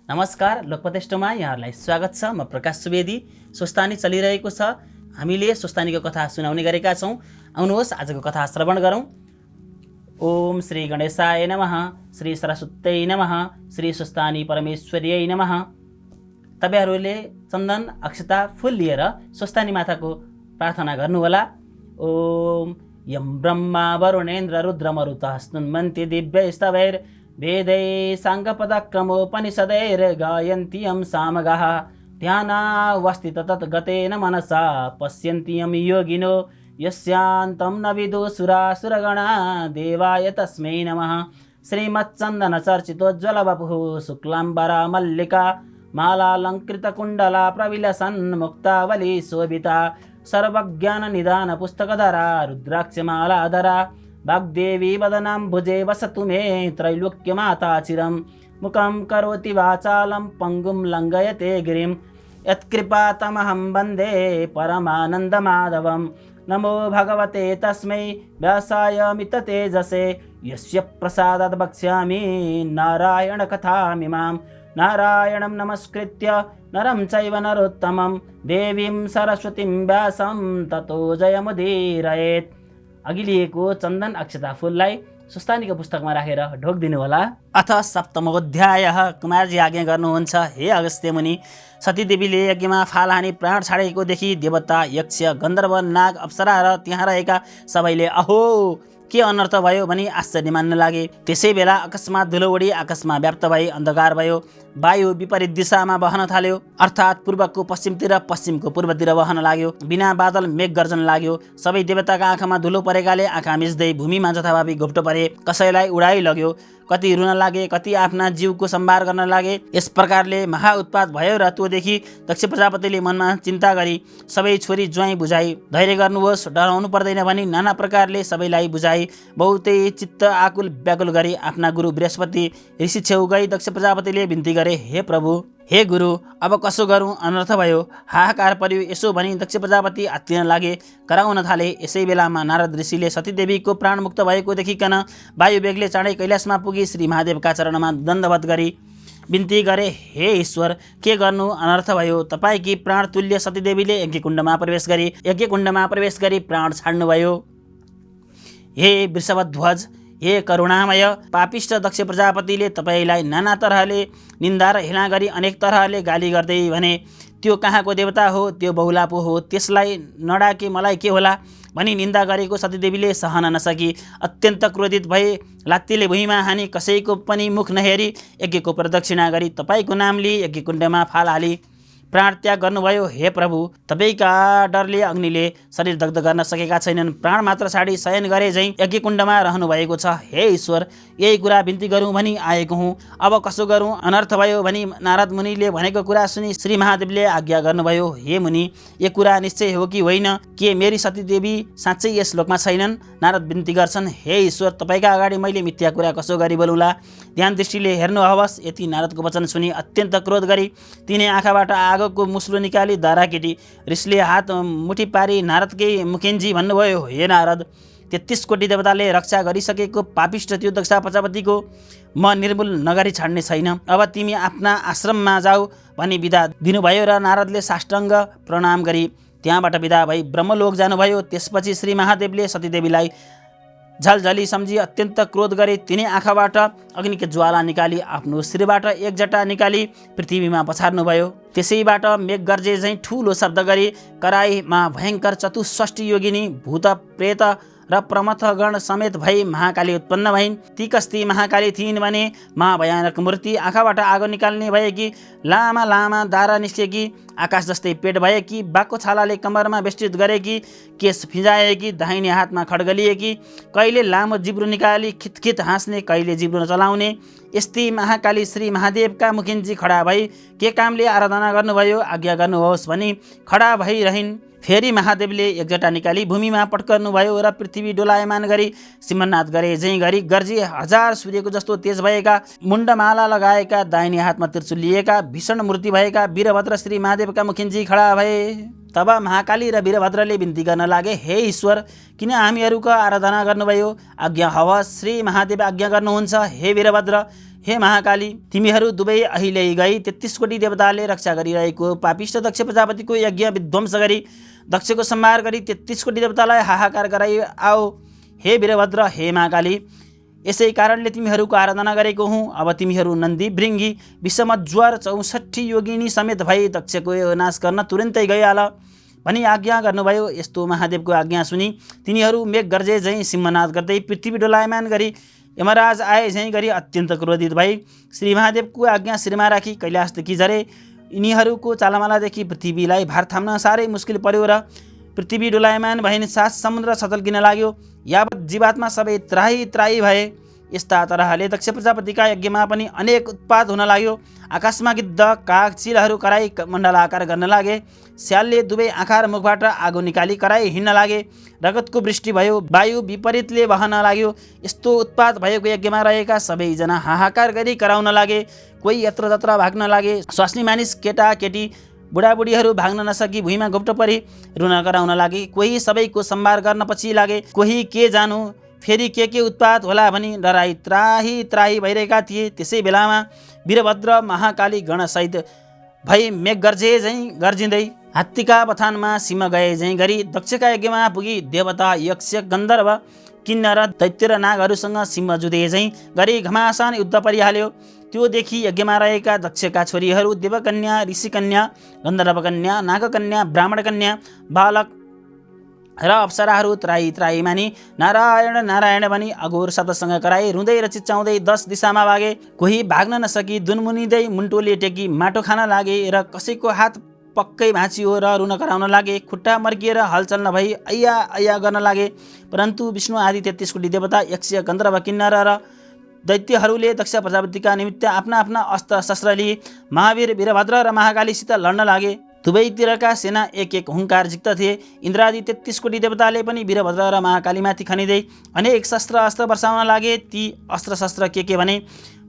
नमस्कार, लोकप्रतिष्ठमा यहाँहरूलाई स्वागत छ। म प्रकाश सुवेदी। स्वस्थानी चलिरहेको छ। हामीले स्वस्थानीको कथा सुनाउने गरेका छौँ। आउनुहोस् आजको कथा श्रवण गरौँ। ओम श्री गणेशाय नमः, श्री सरस्वत्यै नमः, श्री स्वस्थानी परमेश्वर्यै नमः। तपाईहरूले चन्दन अक्षता फूल लिएर स्वस्थानी माताको प्रार्थना गर्नुहोला। ओम यम ब्रह्मा वरुणेन्द्र रुद्रमरुतः स्तुन्वन्ति दिव्यैस्तवैर् वेदै साङ्गपदक्रमोपनिषदैर् गायन्ति यं सामगाः ध्यानावस्थित तद्गतेन मनसा पश्यन्ति यं योगिनो यस्यान्तं न विदुसुरासुरगणा देवाय तस्मै नमः। श्रीमच्चन्दनचर्चितोज्ज्वलवपुः शुक्लाम्बरा मल्लिका मालालङ्कृतकुण्डला प्रविलसन् मुक्तावली शोभिता सर्वज्ञाननिदानपुस्तकधरा रुद्राक्षमालाधरा वाग्देवी वदनाम्बुजे वसतु मे त्रैलोक्यमाता चिरं मुखं करोति वाचालं पङ्गुं लङ्घयते गिरिं यत्कृपातमहं वन्दे परमानन्दमाधवं। नमो भगवते तस्मै व्यासाय मिततेजसे यस्य प्रसादात् वक्ष्यामि नारायणकथामिमां। नारायणं नमस्कृत्य नरं चैव नरोत्तमं देवीं सरस्वतीं व्यासं ततो जयमुदीरयेत्। अघि लिएको चन्दन अक्षता फूललाई स्वस्थानीको पुस्तकमा राखेर ढोक दिनुहोला। अथ सप्तमोऽध्यायः। कुमारजी आज्ञा गर्नुहुन्छ, हे अगस्त्य मुनि, सतीदेवीले यज्ञमा फाल हानी प्राण छाडेकोदेखि देवता, यक्ष, गन्धर्व, नाग, अप्सरा र त्यहाँ रहेका सबैले अहो के अनर्थ भयो भनी आश्चर्य मान्न लागे। त्यसै बेला अकस्मात धुलो उडी आकाशमा व्याप्त भई अन्धकार भयो। वायु विपरीत दिशामा बहन थाल्यो, अर्थात् पूर्वको पश्चिमतिर, पश्चिमको पूर्वतिर बहन लाग्यो। बिना बादल मेघ गर्जन लाग्यो। सबै देवताका आँखामा धुलो परेकाले आँखा मिच्दै भूमिमा जथाभावी घोप्टो परे। कसैलाई उडाइ लग्यो, कति रुन लागे, कति आफ्ना जीवको सम्भार गर्न लागे। यस प्रकारले महाउत्पात भयो र त्योदेखि दक्ष प्रजापतिले मनमा चिन्ता गरी सबै छोरी ज्वाइँ बुझाई। धैर्य गर्नुहोस्, डराउनु पर्दैन भनी नाना प्रकारले सबैलाई बुझाई। बहुतै चित्त आकुल व्याकुल गरी आफ्ना गुरु बृहस्पति ऋषि छेउ गई दक्ष प्रजापतिले बिन्ती गरे, हे प्रभु, हे गुरु, अब कसो गरौँ, अनर्थ भयो, हाहाकार पर्यो। यसो भनी दक्ष प्रजापति आत्तिन लागे, कराउन थाले। यसै बेलामा नारद ऋषिले सतीदेवीको प्राण मुक्त भएको देखिकन वायु वेगले चाँडै कैलाशमा पुगी श्री महादेवका चरणमा दण्डवत गरी बिन्ती गरे, हे ईश्वर, के गर्नु, अनर्थ भयो। तपाईँकी प्राण तुल्य सतीदेवीले यज्ञकुण्डमा प्रवेश गरी प्राण छाड्नुभयो। हे वृषभध्वज, हे करुणामय, पापिष्ट दक्ष प्रजापतिले तपाईँलाई नाना तरहले निन्दा र हेला गरी अनेक तरहले गाली गर्दै भने, त्यो कहाँको देवता हो, त्यो बहुला पो हो, त्यसलाई नडाके मलाई के होला भनी निन्दा गरेको सतीदेवीले सहन नसकी अत्यन्त क्रोधित भए। लात्तीले भुइँमा हानी कसैको पनि मुख नहेरी यज्ञको प्रदक्षिणा गरी तपाईँको नाम लिई यज्ञकुण्डमा फाल हाली प्राण त्याग गर्नुभयो। हे प्रभु, तपाईँका डरले अग्निले शरीर दग्ध गर्न सकेका छैनन्, प्राण मात्र छाडी शयन गरे झैँ यज्ञकुण्डमा रहनु भएको छ। हे ईश्वर, यही कुरा बिन्ती गरौँ भनी आएको हुँ, अब कसो गरौँ, अनर्थ भयो भनी नारद मुनिले भनेको कुरा सुनि श्री महादेवले आज्ञा गर्नुभयो, हे मुनि, यो कुरा निश्चय हो कि होइन? के मेरी सतीदेवी साँच्चै यस लोकमा छैनन्? नारद बिन्ती गर्छन्, हे ईश्वर, तपाईँका अगाडि मैले मिथ्या कुरा कसो गरी बोलुला? ध्यान दृष्टिले हेर्नु हवस्। यति नारदको वचन सुनि अत्यन्त क्रोध गरी तिनै आँखाबाट आगोको मुस्लो निकाली दारा केटी। ऋषिले हात मुठी पारी नारदकै मुखेन्जी भन्नुभयो, हे नारद, 33 कोटी देवताले रक्षा गरिसकेको पापिष्ट त्यो दक्ष प्रजापतिको म निर्मूल नगरी छाड्ने छैन। अब तिमी आफ्ना आश्रममा जाऊ भनी बिदा दिनुभयो र नारदले साष्टाङ्ग प्रणाम गरी त्यहाँबाट बिदा भई ब्रह्मलोक जानुभयो। त्यसपछि श्री महादेवले सतीदेवीलाई झलझली सम्झी अत्यन्त क्रोध गरे। तिनै आँखाबाट अग्निको ज्वाला निकाली आफ्नो शिरबाट एक जटा निकाली पृथ्वीमा पछार्नुभयो। त्यसैबाट मेघ गर्जे झैँ ठुलो शब्द गरी कराईमा भयङ्कर चतुष्षष्ठी योगिनी भूत प्रेत र प्रमथगण समेत भई महाकाली उत्पन्न भइन्। ती कस्ती महाकाली थिइन् भने महाभयानक मूर्ति, आँखाबाट आगो निकाल्ने भएकी, लामा लामा दारा निस्केकी, आकाश जस्तै पेट भएकी, बाघको छालाले कम्मरमा बेष्टित गरेकी, केस फिजाएकी, दाहिने हातमा खड्गलिएकी, कहिले लामो जिब्रो निकाली खितखित हाँस्ने, कहिले जिब्रो चलाउने, यस्तै महाकाली श्री महादेवका मुखिन्जी खडा भई के कामले आराधना गर्नुभयो, आज्ञा गर्नुहोस् भनी खडा भइरहन्। फेरि महादेवले एकजटा निकाली भूमिमा पट्कर्नुभयो र पृथ्वी डोलायमान गरी सिंहनाद गरे झैँ गरी गर्जी 1000 सूर्यको जस्तो तेज भएका, मुण्डमाला लगाएका, दाहिने हातमा त्रिशूल लिएका, भीषण मूर्ति भएका वीरभद्र श्री महादेवका मुखिन्जी खडा भए। तब महाकाली र वीरभद्रले बिन्ती गर्न लागे, हे ईश्वर, किन हामीहरूको आराधना गर्नुभयो? आज्ञा हवस्। श्री महादेव आज्ञा गर्नुहुन्छ, हे वीरभद्र, हे महाकाली, तिमीहरू दुवै अहिले गई 33 कोटी देवताले रक्षा गरिरहेको पापिष्ट दक्ष प्रजापतिको यज्ञ विध्वंस गरी दक्षको संहार गरी 33 कोटी देवतालाई हाहाकार गराई आओ। हे वीरभद्र, हे महाकाली, यसै कारणले तिमीहरूको आराधना गरेको हुँ। अब तिमीहरू नन्दी, भृङ्गी, विषम ज्वर 64 योगिनी समेत भई दक्षको नाश गर्न तुरन्तै गइहाल भनी आज्ञा गर्नुभयो। यस्तो महादेवको आज्ञा सुनि तिनीहरू मेघ गर्जे झैँ सिंहनाद गर्दै पृथ्वी डोलायमान गरी यमराज आए झैँ गरी अत्यन्त क्रोधित भई श्री महादेवको आज्ञा शिरमा राखी कैलाशदेखि झरे। यिनीहरूको चालामालादेखि पृथ्वीलाई भार थाम्न साह्रै मुस्किल पर्यो र पृथ्वी डोलायमान भइन् सात समुद्र सतल्किन लाग्यो। यावत जीवात्मा सबै त्राही त्राही भए। यस्ता तरहले दक्ष प्रजापतिका यज्ञमा पनि अनेक उत्पात हुन लाग्यो। आकाशमा गिद्ध, काग, चिलहरू कराई मण्डलाकार गर्न लागे। स्यालले दुवै आँखा र मुखबाट आगो निकाली कराई हिँड्न लागे। रगतको वृष्टि भयो, वायु विपरीतले बहन लाग्यो। यस्तो उत्पात भएको यज्ञमा रहेका सबैजना हाहाकार गरी कराउन लागे। कोही यत्रतत्र भाग्न लागे। स्वास्नी मानिस, केटा केटी, बुढाबुढीहरू भाग्न नसकी भुइँमा घोप्टो परी रुन कराउन लागे। कोही सबैको सम्हार गर्न पछि लागे। कोही के जानु फेरि के उत्पात होला भनी डराई त्राही त्राही भइरहेका थिए। त्यसै बेलामा वीरभद्र महाकाली गणसहित भई मेघ गर्जे झैँ गर्जिँदै हात्तीका बथानमा सिम गए झैँ गरी दक्षका यज्ञमा पुगी देवता, यक्ष, गन्धर्व, किन्नर, दैत्य र नागहरूसँग सिंह जुधे झैँ गरी घमासान युद्ध परिहाल्यो। त्यो देखि यज्ञमा रहेका दक्षका छोरीहरू देवकन्या, ऋषिकन्या, गन्धर्वकन्या, नागकन्या, ब्राह्मणकन्या, बालक र अप्सराहरू त्राही त्राही मानी नारायण नारायण भनी अघोर शब्दसँग कराई रुँदै र चिच्चाउँदै 10 दिशामा भागे। कोही भाग्न नसकी दुनमुनिँदै मुन्टोले टेकी माटो खान लागे र कसैको हात पक्कै भाँचियो र रुन कराउन लागे। खुट्टा मर्किएर हलचल नभई अय्या अय्या गर्न लागे। परन्तु विष्णु आदि 33 कोटी देवता, यक्ष, गन्धर्व, किन्नर र दैत्यहरूले दक्ष प्रजापतिका निमित्त आफ्ना आफ्ना अस्त्र शस्त्र लिए महावीर वीरभद्र र महाकालीसित लड्न लागे। दुवैतिरका सेना एक एक हुङ्कार जिक्त थिए। इन्द्रादि 33 कोटी देवताले पनि वीरभद्र र महाकालीमाथि खनिँदै अनेक शस्त्र अस्त्र वर्षाउन लागे। ती अस्त्र शस्त्र के भने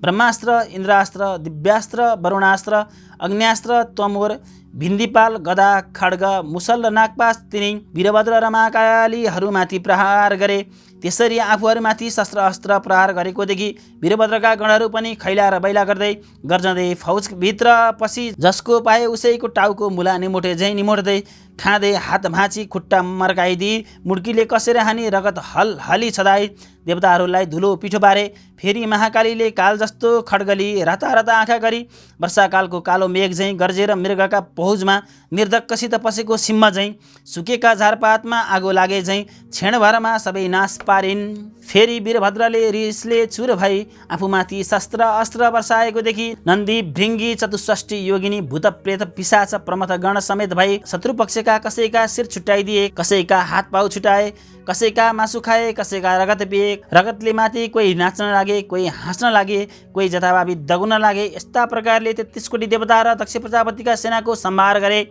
ब्रह्मास्त्र, इन्द्रास्त्र, दिव्यास्त्र, वरुणास्त्र, अग्न्यास्त्र, तमोर, भिन्दिपाल, गदा, खड्ग, मुसल र नागपास तिनै वीरभद्र र महाकालीहरूमाथि प्रहार गरे। त्यसरी आफूहरूमाथि शस्त्र अस्त्र प्रहार गरेकोदेखि वीरभद्रका गणहरू पनि खैला र बैला गर्दै गर्जँदै फौजभित्र पसी जसको पाए उसैको टाउको मुला निमोटे झैँ निमोट्दै खाँदै हात भाँची खुट्टा मर्काइदिई मुड्कीले कसेर हानी रगत हली छदाई देवताहरूलाई धुलो पिठो पारे। फेरि महाकालीले काल जस्तो खड्गली राता राता आँखा गरी वर्षाकालको कालो मेघ झैँ गर्जेर मृगका पहुजमा निर्धक्कसित पसेको सिंह झैँ सुकेका झारपातमा आगो लागे झैँ क्षणभरमा सबै नाश पारिन्। फेरि वीरभद्रले रिसले चुर भई आफूमाथि शस्त्र अस्त्र वर्षाएकोदेखि नन्दी, भृङ्गी, 64 योगिनी, भूत, प्रेत, पिशाच, प्रमथ गण समेत भई शत्रुपक्षका कसैका शिर छुट्याइदिए, कसैका हात पाउ छुटाए, कसैका मासु खाए, कसैका रगत पिए। रगतले माथि कोही नाच्न लागे, कोही हाँस्न लागे, कोही जथाभावी दगुन लागे। यस्ता प्रकारले 33 कोटी देवता र दक्ष प्रजापतिका सेनाको संहार गरे।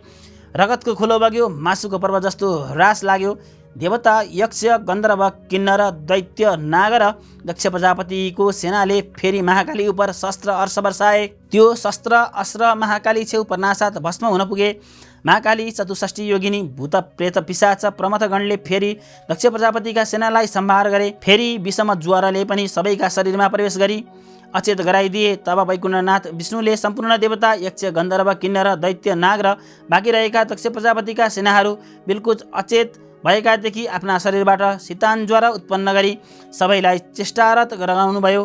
रगतको खोलो बग्यो, मासुको पर्व जस्तो ह्रास लाग्यो। देवता, यक्ष, गन्धर्व, किन्नर, दैत्य, नाग र दक्ष प्रजापतिको सेनाले फेरि महाकाली उप शस्त्र अर्ष वर्षाए। त्यो शस्त्र अस्त्र महाकाली छेउ पर्नासाथ भस्म हुन पुगे। महाकाली, 64 योगिनी, भूत, प्रेत, पिशाच, प्रमथगणले फेरि दक्ष प्रजापतिका सेनालाई संहार गरे। फेरि विषम ज्वरले पनि सबैका शरीरमा प्रवेश गरी अचेत गराइदिए। तब वैकुण्ठनाथ विष्णुले सम्पूर्ण देवता, यक्ष, गन्धर्व, किन्नर, दैत्य, नाग र बाँकी रहेका दक्ष प्रजापतिका सेनाहरू बिल्कुल अचेत भएकादेखि आफ्ना शरीरबाट शीतान ज्वरो उत्पन्न गरी सबैलाई चेष्टारत गराउनुभयो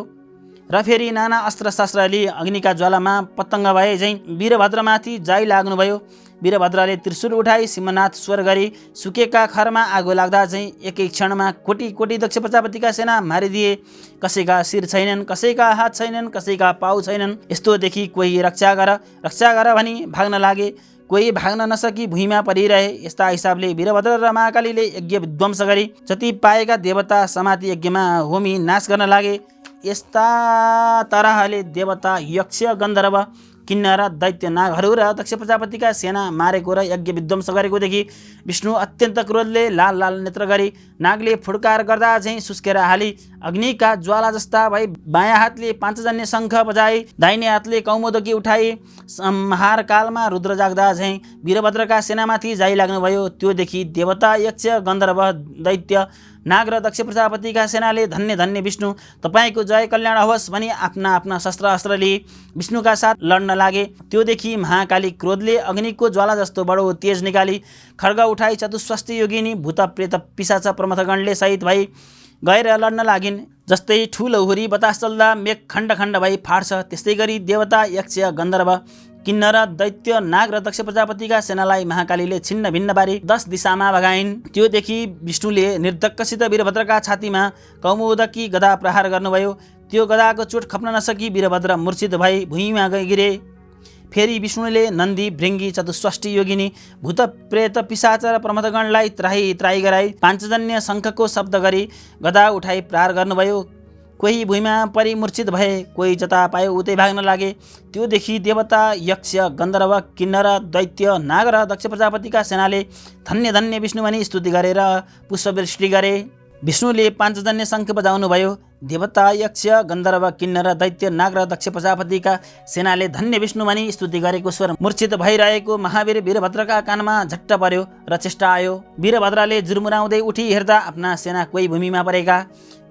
र फेरि नाना अस्त्र शस्त्र लिई अग्निका ज्वालामा पतङ्ग भए झैँ वीरभद्रमाथि जाइ लाग्नुभयो। वीरभद्रले त्रिशूल उठाई सिंहनाथ स्वर गरी सुकेका खरमा आगो लाग्दा चाहिँ एकै क्षणमा कोटी कोटी दक्ष प्रजापतिका सेना मारिदिए। कसैका शिर छैनन्, कसैका हात छैनन्, कसैका पाउ छैनन्। यस्तो देखि कोही रक्षा गर भनी भाग्न लागे, कोही भाग्न नसकी भुइँमा परिरहे। यस्ता हिसाबले वीरभद्र र महाकालीले यज्ञ विध्वंस गरी जति पाएका देवता समाति यज्ञमा होमी नाश गर्न लागे। यस्ता तरहले देवता, यक्ष, गन्धर्व, किन्नर दैत्य नागहरू र दक्ष प्रजापतिका सेना मारेको र यज्ञ विध्वंस गरेको देखि विष्णु अत्यन्त क्रोधले लाल लाल नेत्र गरी नागले फुड्कार गर्दा झैँ सुस्केर हाली अग्निका ज्वाला जस्ता भई बायाँ हातले पाञ्चजन्य शङ्ख बजाई दाहिने हातले कौमोदकी उठाई संहार कालमा रुद्र जाग्दा झैँ वीरभद्रका सेनामाथि जाइ लाग्नुभयो। त्यो देखि देवता यक्ष गन्धर्व दैत्य नाग र दक्ष प्रजापतिका सेनाले धन्य धन्य विष्णु तपाईँको जय कल्याण होस् भनी आफ्ना आफ्ना शस्त्र अस्त्र लिए विष्णुका साथ लड्न लागे। त्यो देखि महाकाली क्रोधले अग्निको ज्वाला जस्तो बडो तेज निकाली खड्ग उठाई चतुष्वष्टि योगिनी भूत प्रेत पिशाच प्रमथगणले सहित भई गएर लड्न लागिन्। जस्तै ठुलो हुरी बतास चल्दा मेघ खण्ड खण्ड भई फाट्छ त्यस्तै गरी देवता यक्ष गन्धर्व किन्नर दैत्य नाग र दक्ष प्रजापतिका सेनालाई महाकालीले छिन्न भिन्न पारी 10 दिशामा भगाइन्। त्यो देखि विष्णुले निर्धक्कसित वीरभद्रका छातीमा कौमुदकी गदा प्रहार गर्नुभयो। त्यो गदाको चोट खप्न नसकी वीरभद्र मूर्छित भई भुइँमा गिरे। फेरि विष्णुले नन्दी भृङ्गी चतुष्वष्टि योगिनी भूत प्रेत पिशाच र प्रमथगणलाई त्राही त्राही गराई पाञ्चजन्य शङ्खको शब्द गरी गदा उठाई प्रहार गर्नुभयो। कोही भुइँमा परि मूर्छित भए, कोही जता पायो उतै भाग्न लागे। त्यो देखि देवता यक्ष गन्धर्व किन्नर दैत्य नाग र दक्ष प्रजापतिका सेनाले धन्य धन्य विष्णु भनी स्तुति गरेर पुष्पवृष्टि गरे। विष्णुले पाञ्चजन्य शङ्ख बजाउनु भयो। देवता यक्ष गन्धर्व किन्नर दैत्य नाग र दक्ष प्रजापतिका सेनाले धन्य विष्णु भनी स्तुति गरेको स्वर मूर्छित भइरहेको महावीर वीरभद्रका कानमा झट्ट पर्यो र चेष्टा आयो। वीरभद्रले जुर्मुराउँदै उठी हेर्दा आफ्ना सेना कोही भूमिमा परेका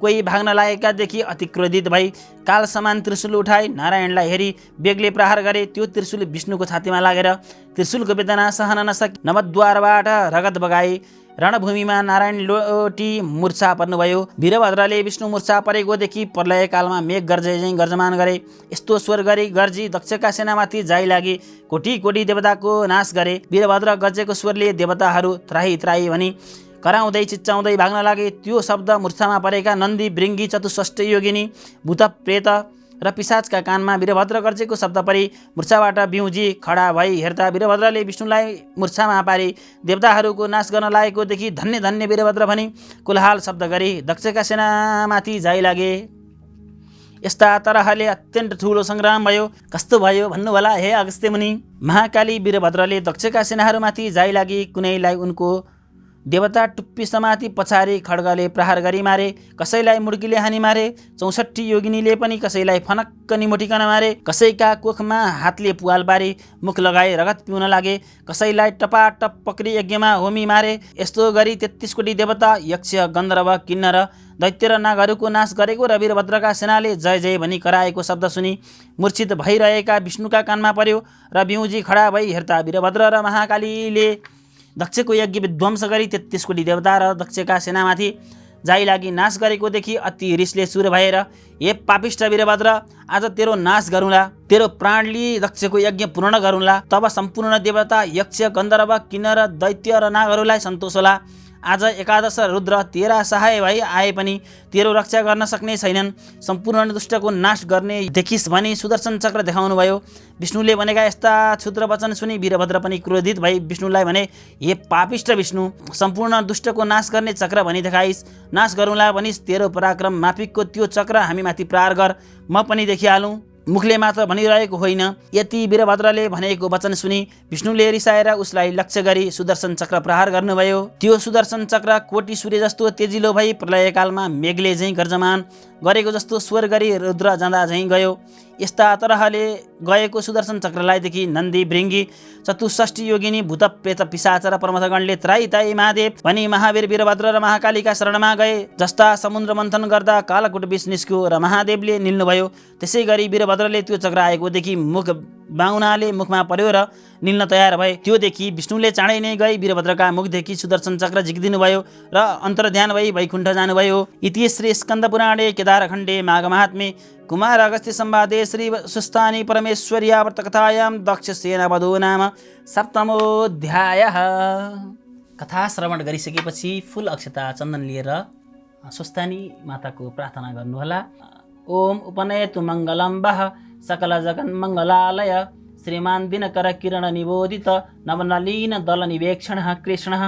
कोही भाग्न लागेका देखि अति क्रोधित भई काल समान त्रिशूल उठाई नारायणलाई हेरी बेगले प्रहार गरे। त्यो त्रिशूल विष्णुको छातीमा लागेर त्रिशूलको वेदना सहन नसकी नवद्वारबाट रगत बगाई रणभूमिमा नारायण लोटी मूर्छा पर्नुभयो। वीरभद्रले विष्णु मूर्छा परेको देखि प्रलय कालमा मेघ गर्जे झैँ गर्जमान गरे। यस्तो स्वर गरी गर्जी दक्षका सेनामाथि जाइ लागि कोटी कोटी देवताको नाश गरे। वीरभद्र गर्जेको स्वरले देवताहरू त्राही त्राही भनी कराउँदै चिच्चाउँदै भाग्न लागे। त्यो शब्द मूर्छामा परेका नन्दी भृङ्गी चतुष्वष्टि योगिनी भूत प्रेत र पिशाचका कानमा वीरभद्र गर्जेको शब्द परि मूर्छाबाट बिउजी खडा भई हेर्दा वीरभद्रले विष्णुलाई मूर्छामा पारी देवताहरूको नाश गर्न लागेको देखि धन्य धन्य वीरभद्र भनी कुलहाल शब्द गरी दक्षका सेनामाथि जाइ लागे। यस्ता तरहले अत्यन्त ठुलो सङ्ग्राम भयो। कस्तो भयो भन्नु होला हे अगस्त्य मुनि। महाकाली वीरभद्रले दक्षका सेनाहरूमाथि जाइ लागि कुनैलाई उनको देवता टुप्पी समाति पछाडि खड्गले प्रहार गरी मारे, कसैलाई मुड्कीले हानी मारे। 64 योगिनीले पनि कसैलाई फनक्क निमोटिकन मारे। कसैका कोखमा हातले पुवाल पारी मुख लगाई रगत पिउन लागे। कसैलाई टपाटप पक्री यज्ञमा होमी मारे। यस्तो गरी 33 कोटी देवता यक्ष गन्धर्व किन्नर दैत्य र नागहरूको नाश गरेको र वीरभद्रका सेनाले जय जय भनी कराएको शब्द सुनि मूर्छित भइरहेका विष्णुका कानमा पर्यो र बिउजी खडा भई हेर्दा वीरभद्र र महाकालीले दक्षको यज्ञ विध्वंस गरी 33 कोटी देवता र दक्षका सेनामाथि जाइ लागि नाश गरेको देखि अति रिसले सुर भएर हे पापिष्ट वीरभद्र, आज तेरो नाश गरौँला, तेरो प्राणले दक्षको यज्ञ पूर्ण गरौँला। तब सम्पूर्ण देवता यक्ष गन्धर्व किन्नर दैत्य र नागहरूलाई सन्तोष होला। आज एकादश रुद्र तेरा सहाय भई आए पनि तेरो रक्षा गर्न सक्ने छैनन्। सम्पूर्ण दुष्टको नाश गर्ने देखिस् भनी सुदर्शन चक्र देखाउनु भयो। विष्णुले भनेका यस्ता क्षुद्र वचन सुनि वीरभद्र पनि क्रोधित भई विष्णुलाई भने हे पापिष्ट विष्णु, सम्पूर्ण दुष्टको नाश गर्ने चक्र भनी देखाइस्। नाश गरौँला भनिस्, तेरो पराक्रम माफिकको त्यो चक्र हामीमाथि प्रहार गर, म पनि देखिहालौँ। मुखले मात्र भनिरहेको होइन। यति वीरभद्रले भनेको वचन सुनि विष्णुले रिसाएर उसलाई लक्ष्य गरी सुदर्शन चक्र प्रहार गर्नुभयो। त्यो सुदर्शन चक्र कोटी सूर्य जस्तो तेजिलो भई प्रलयकालमा मेघले झैँ गर्जमान गरेको जस्तो स्वर गरी रुद्र जाँदा झैँ गयो। यस्ता तरहले गएको सुदर्शन चक्रलाई देखि नन्दी भृङ्गी चतुष्वष्टि योगिनी भूत प्रेत पिशाच र प्रमथगणले त्राही त्राही महादेव भनी महावीर वीरभद्र र महाकालीका शरणमा गए। जस्ता समुद्र मन्थन गर्दा कालकुट विष निस्क्यो र महादेवले निल्नुभयो, त्यसै गरी वीरभद्रले त्यो चक्र आएको देखि मुख बाहुनाले मुखमा पर्यो र निल्न तयार भए। त्यो देखि विष्णुले चाँडै नै गई वीरभद्रका मुखदेखि सुदर्शन चक्र झिकिदिनु भयो र अन्तर्ध्यान भई वैकुण्ठ जानुभयो। इति श्री स्कन्द पुराणे केदारखण्डे माघ महात्म्ये कुमार अगस्त्य संवादे श्री सुस्तानी परमेश्वरी आवर्तकथायां दक्षसेनावधो नाम सप्तमोऽध्यायः। कथा श्रवण गरिसकेपछि फुल अक्षता चन्दन लिएर सुस्तानी माताको प्रार्थना गर्नुहोला। ओम उपनयतु मङ्गलं वः सकल जगन्मङ्गलालय श्रीमान दिनकर किरण निबोधित नवनलीन दल निवेक्षणः कृष्णः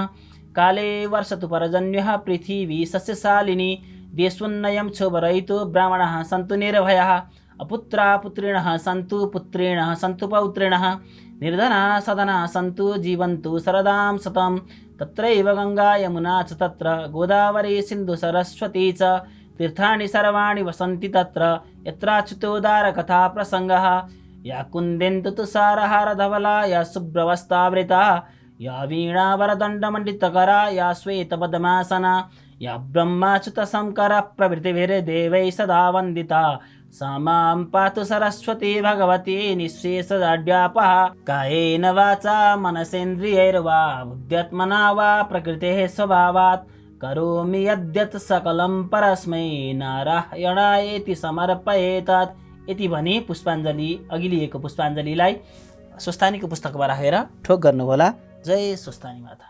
काले वर्षतु परजन्यः पृथिवी सस्यशालिनी देशोन्नयं क्षोभरहितो ब्राह्मणः सन्तु निर्भयः अपुत्रा पुत्रिणः सन्तु पुत्रिणः सन्तु पौत्रिणः निर्धना सदना सन्तु जीवन्तु सरदां सतं तत्रैव गङ्गा यमुना च तत्र गोदावरी सिन्धु सरस्वती च तीर्थानि सर्वाणि वसन्ति तत्र यत्राच्युतोदारकथा प्रसङ्गः या कुन्देन्दु तुषारहारधवला या शुभ्रवस्त्रावृता या वीणावरदण्डमण्डितकरा या श्वेतपद्मासना या ब्रह्माच्युतशङ्करप्रभृतिभिर्देवैः सदा वन्दिता सा मां पातु सरस्वती भगवती निःशेषजाड्यापः कायेन वाचा मनसेन्द्रियैर्वा बुद्ध्यात्मना वा प्रकृतेः स्वभावात् करोमि यद्यत् सकलं परस्मै नारायणायेति समर्पयेत् यति भनी पुष्पाञ्जली अघि लिएको पुष्पाञ्जलीलाई स्वस्थानीको पुस्तकमा राखेर ठोक गर्नुहोला। जय स्वस्थानी माता।